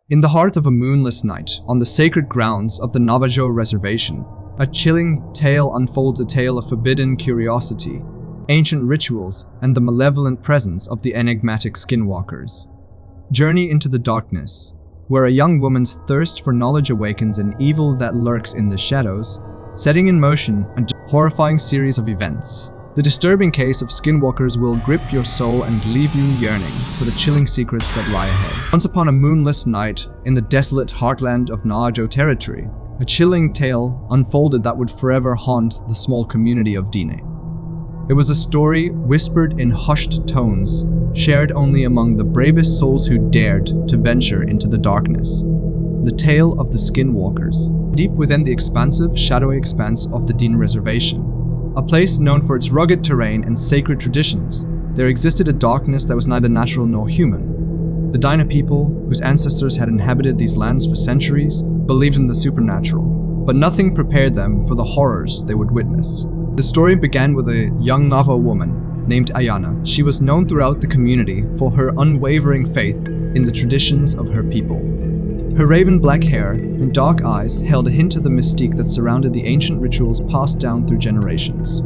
In the heart of a moonless night, on the sacred grounds of the Navajo Reservation, a chilling tale unfolds, a tale of forbidden curiosity, ancient rituals, and the malevolent presence of the enigmatic skinwalkers. Journey into the darkness, where a young woman's thirst for knowledge awakens an evil that lurks in the shadows, setting in motion a horrifying series of events. The disturbing case of Skinwalkers will grip your soul and leave you yearning for the chilling secrets that lie ahead. Once upon a moonless night in the desolate heartland of Navajo territory, a chilling tale unfolded that would forever haunt the small community of Dineh. It was a story whispered in hushed tones, shared only among the bravest souls who dared to venture into the darkness. The tale of the Skinwalkers. Deep within the expansive, shadowy expanse of the Dineh Reservation, a place known for its rugged terrain and sacred traditions, there existed a darkness that was neither natural nor human. The Dineh people, whose ancestors had inhabited these lands for centuries, believed in the supernatural, but nothing prepared them for the horrors they would witness. The story began with a young Navajo woman named Ayana. She was known throughout the community for her unwavering faith in the traditions of her people. Her raven black hair and dark eyes held a hint of the mystique that surrounded the ancient rituals passed down through generations.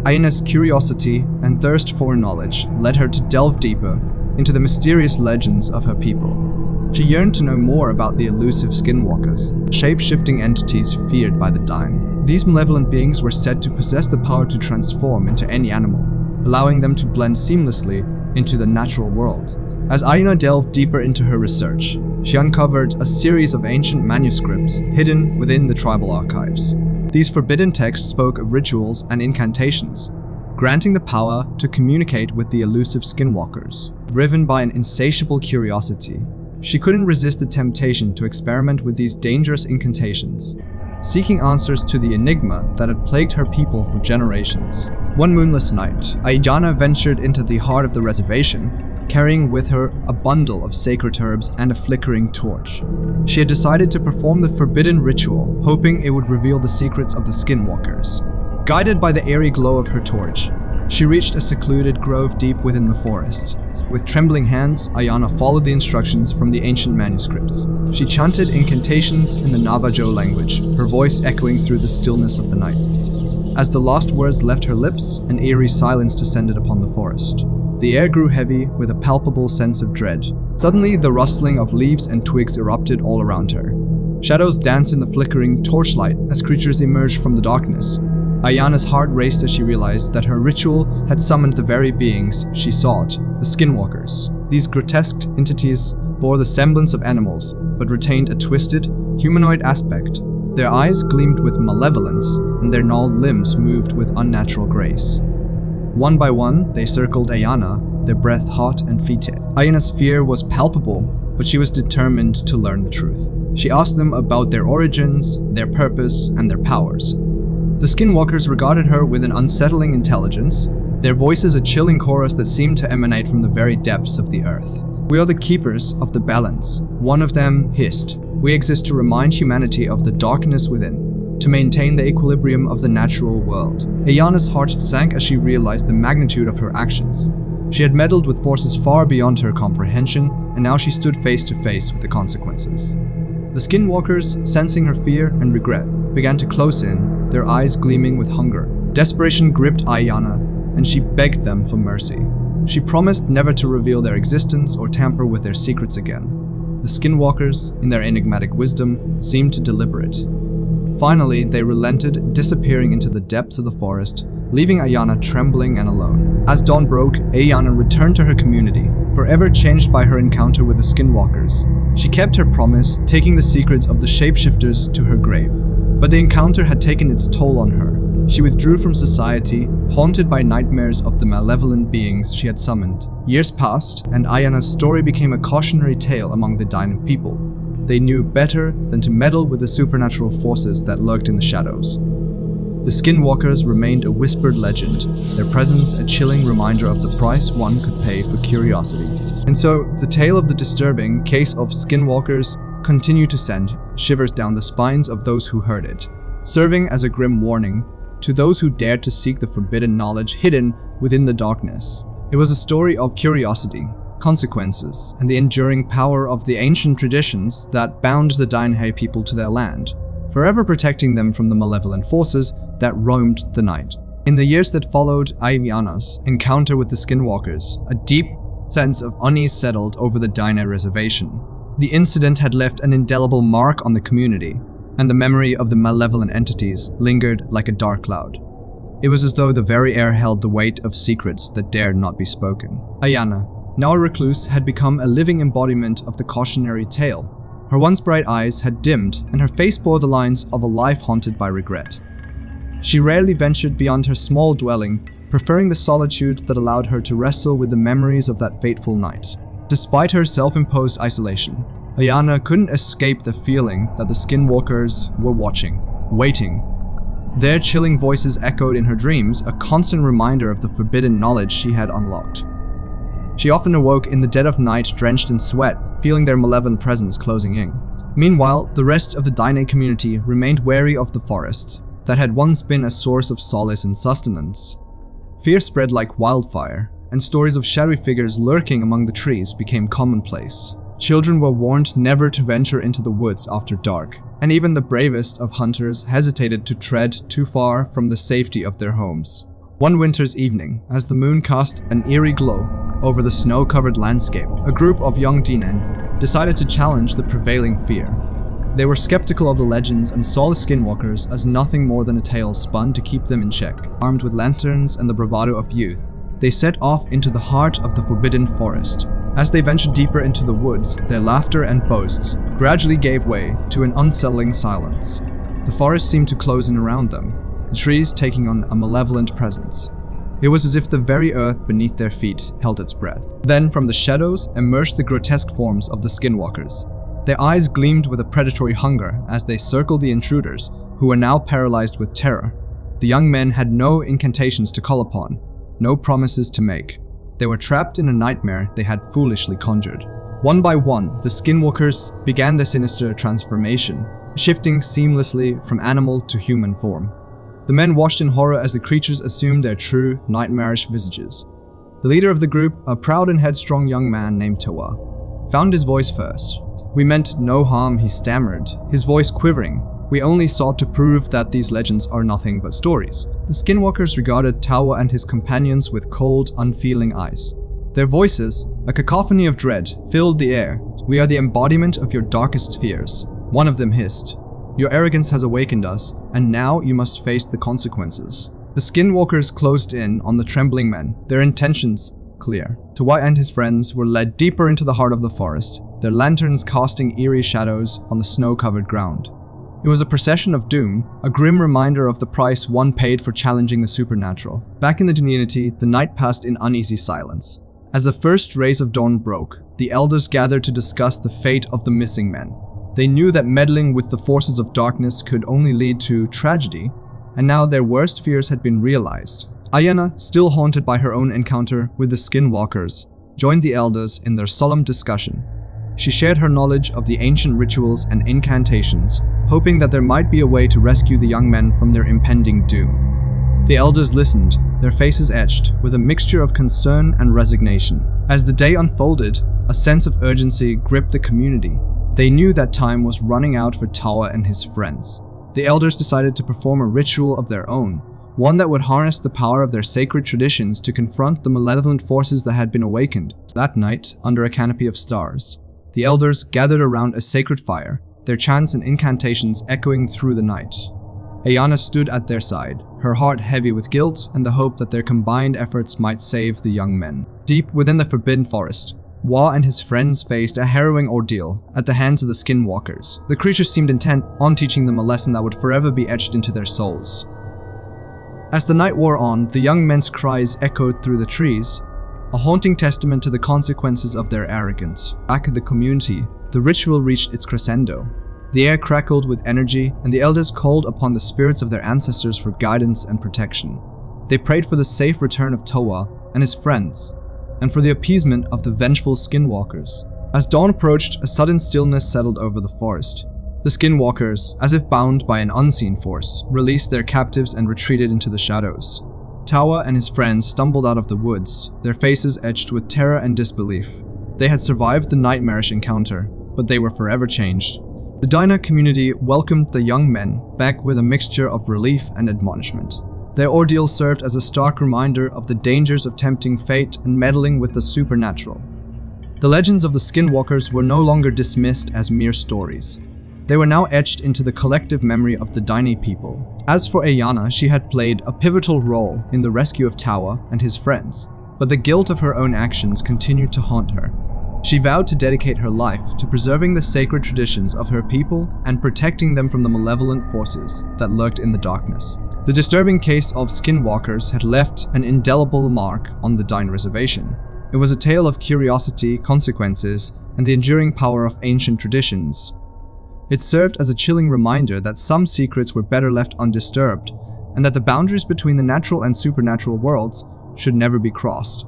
Ayana's curiosity and thirst for knowledge led her to delve deeper into the mysterious legends of her people. She yearned to know more about the elusive skinwalkers, shape-shifting entities feared by the Dineh. These malevolent beings were said to possess the power to transform into any animal, allowing them to blend seamlessly into the natural world. As Ayana delved deeper into her research, she uncovered a series of ancient manuscripts hidden within the tribal archives. These forbidden texts spoke of rituals and incantations, granting the power to communicate with the elusive skinwalkers. Driven by an insatiable curiosity, she couldn't resist the temptation to experiment with these dangerous incantations, seeking answers to the enigma that had plagued her people for generations. One moonless night, Ayana ventured into the heart of the reservation, carrying with her a bundle of sacred herbs and a flickering torch. She had decided to perform the forbidden ritual, hoping it would reveal the secrets of the skinwalkers. Guided by the airy glow of her torch, she reached a secluded grove deep within the forest. With trembling hands, Ayana followed the instructions from the ancient manuscripts. She chanted incantations in the Navajo language, her voice echoing through the stillness of the night. As the last words left her lips, an eerie silence descended upon the forest. The air grew heavy with a palpable sense of dread. Suddenly, the rustling of leaves and twigs erupted all around her. Shadows danced in the flickering torchlight as creatures emerged from the darkness. Ayana's heart raced as she realized that her ritual had summoned the very beings she sought, the skinwalkers. These grotesque entities bore the semblance of animals, but retained a twisted, humanoid aspect. Their eyes gleamed with malevolence, and their gnarled limbs moved with unnatural grace. One by one, they circled Ayana, their breath hot and fetid. Ayana's fear was palpable, but she was determined to learn the truth. She asked them about their origins, their purpose, and their powers. The skinwalkers regarded her with an unsettling intelligence, their voices a chilling chorus that seemed to emanate from the very depths of the earth. "We are the keepers of the balance," one of them hissed. "We exist to remind humanity of the darkness within, to maintain the equilibrium of the natural world." Ayana's heart sank as she realized the magnitude of her actions. She had meddled with forces far beyond her comprehension, and now she stood face to face with the consequences. The skinwalkers, sensing her fear and regret, began to close in, their eyes gleaming with hunger. Desperation gripped Ayana, and she begged them for mercy. She promised never to reveal their existence or tamper with their secrets again. The skinwalkers, in their enigmatic wisdom, seemed to deliberate. Finally, they relented, disappearing into the depths of the forest, leaving Ayana trembling and alone. As dawn broke, Ayana returned to her community, forever changed by her encounter with the skinwalkers. She kept her promise, taking the secrets of the shapeshifters to her grave. But the encounter had taken its toll on her. She withdrew from society, haunted by nightmares of the malevolent beings she had summoned. Years passed, and Ayana's story became a cautionary tale among the Dineh people. They knew better than to meddle with the supernatural forces that lurked in the shadows. The skinwalkers remained a whispered legend, their presence a chilling reminder of the price one could pay for curiosity. And so, the tale of the disturbing case of skinwalkers continued to send shivers down the spines of those who heard it, serving as a grim warning to those who dared to seek the forbidden knowledge hidden within the darkness. It was a story of curiosity, consequences, and the enduring power of the ancient traditions that bound the Dineh people to their land, forever protecting them from the malevolent forces that roamed the night. In the years that followed Ayana's encounter with the Skinwalkers, a deep sense of unease settled over the Dineh Reservation. The incident had left an indelible mark on the community, and the memory of the malevolent entities lingered like a dark cloud. It was as though the very air held the weight of secrets that dared not be spoken. Ayana, now a recluse, had become a living embodiment of the cautionary tale. Her once bright eyes had dimmed, and her face bore the lines of a life haunted by regret. She rarely ventured beyond her small dwelling, preferring the solitude that allowed her to wrestle with the memories of that fateful night. Despite her self-imposed isolation, Ayana couldn't escape the feeling that the Skinwalkers were watching, waiting. Their chilling voices echoed in her dreams, a constant reminder of the forbidden knowledge she had unlocked. She often awoke in the dead of night drenched in sweat, feeling their malevolent presence closing in. Meanwhile, the rest of the Dineh community remained wary of the forest that had once been a source of solace and sustenance. Fear spread like wildfire, and stories of shadowy figures lurking among the trees became commonplace. Children were warned never to venture into the woods after dark, and even the bravest of hunters hesitated to tread too far from the safety of their homes. One winter's evening, as the moon cast an eerie glow over the snow-covered landscape, a group of young Dineh decided to challenge the prevailing fear. They were skeptical of the legends and saw the Skinwalkers as nothing more than a tale spun to keep them in check. Armed with lanterns and the bravado of youth, they set off into the heart of the forbidden forest. As they ventured deeper into the woods, their laughter and boasts gradually gave way to an unsettling silence. The forest seemed to close in around them, the trees taking on a malevolent presence. It was as if the very earth beneath their feet held its breath. Then, from the shadows, emerged the grotesque forms of the Skinwalkers. Their eyes gleamed with a predatory hunger as they circled the intruders, who were now paralyzed with terror. The young men had no incantations to call upon, no promises to make. They were trapped in a nightmare they had foolishly conjured. One by one, the Skinwalkers began their sinister transformation, shifting seamlessly from animal to human form. The men watched in horror as the creatures assumed their true, nightmarish visages. The leader of the group, a proud and headstrong young man named Tawa, found his voice first. "We meant no harm," he stammered, his voice quivering. "We only sought to prove that these legends are nothing but stories." The Skinwalkers regarded Tawa and his companions with cold, unfeeling eyes. Their voices, a cacophony of dread, filled the air. "We are the embodiment of your darkest fears," one of them hissed. "Your arrogance has awakened us, and now you must face the consequences." The Skinwalkers closed in on the trembling men, their intentions clear. Tawa and his friends were led deeper into the heart of the forest, their lanterns casting eerie shadows on the snow-covered ground. It was a procession of doom, a grim reminder of the price one paid for challenging the supernatural. Back in the community, the night passed in uneasy silence. As the first rays of dawn broke, the elders gathered to discuss the fate of the missing men. They knew that meddling with the forces of darkness could only lead to tragedy, and now their worst fears had been realized. Ayana, still haunted by her own encounter with the Skinwalkers, joined the elders in their solemn discussion. She shared her knowledge of the ancient rituals and incantations, hoping that there might be a way to rescue the young men from their impending doom. The elders listened, their faces etched with a mixture of concern and resignation. As the day unfolded, a sense of urgency gripped the community. They knew that time was running out for Tawa and his friends. The elders decided to perform a ritual of their own, one that would harness the power of their sacred traditions to confront the malevolent forces that had been awakened. That night, under a canopy of stars, the elders gathered around a sacred fire, their chants and incantations echoing through the night. Ayana stood at their side, her heart heavy with guilt and the hope that their combined efforts might save the young men. Deep within the forbidden forest, Wa and his friends faced a harrowing ordeal at the hands of the Skinwalkers. The creatures seemed intent on teaching them a lesson that would forever be etched into their souls. As the night wore on, the young men's cries echoed through the trees, a haunting testament to the consequences of their arrogance. Back at the community, the ritual reached its crescendo. The air crackled with energy, and the elders called upon the spirits of their ancestors for guidance and protection. They prayed for the safe return of Tawa and his friends, and for the appeasement of the vengeful Skinwalkers. As dawn approached, a sudden stillness settled over the forest. The Skinwalkers, as if bound by an unseen force, released their captives and retreated into the shadows. Tawa and his friends stumbled out of the woods, their faces etched with terror and disbelief. They had survived the nightmarish encounter, but they were forever changed. The Dineh community welcomed the young men back with a mixture of relief and admonishment. Their ordeal served as a stark reminder of the dangers of tempting fate and meddling with the supernatural. The legends of the Skinwalkers were no longer dismissed as mere stories. They were now etched into the collective memory of the Dineh people. As for Ayanna, she had played a pivotal role in the rescue of Tawa and his friends, but the guilt of her own actions continued to haunt her. She vowed to dedicate her life to preserving the sacred traditions of her people and protecting them from the malevolent forces that lurked in the darkness. The disturbing case of Skinwalkers had left an indelible mark on the Dineh Reservation. It was a tale of curiosity, consequences, and the enduring power of ancient traditions. It served as a chilling reminder that some secrets were better left undisturbed, and that the boundaries between the natural and supernatural worlds should never be crossed.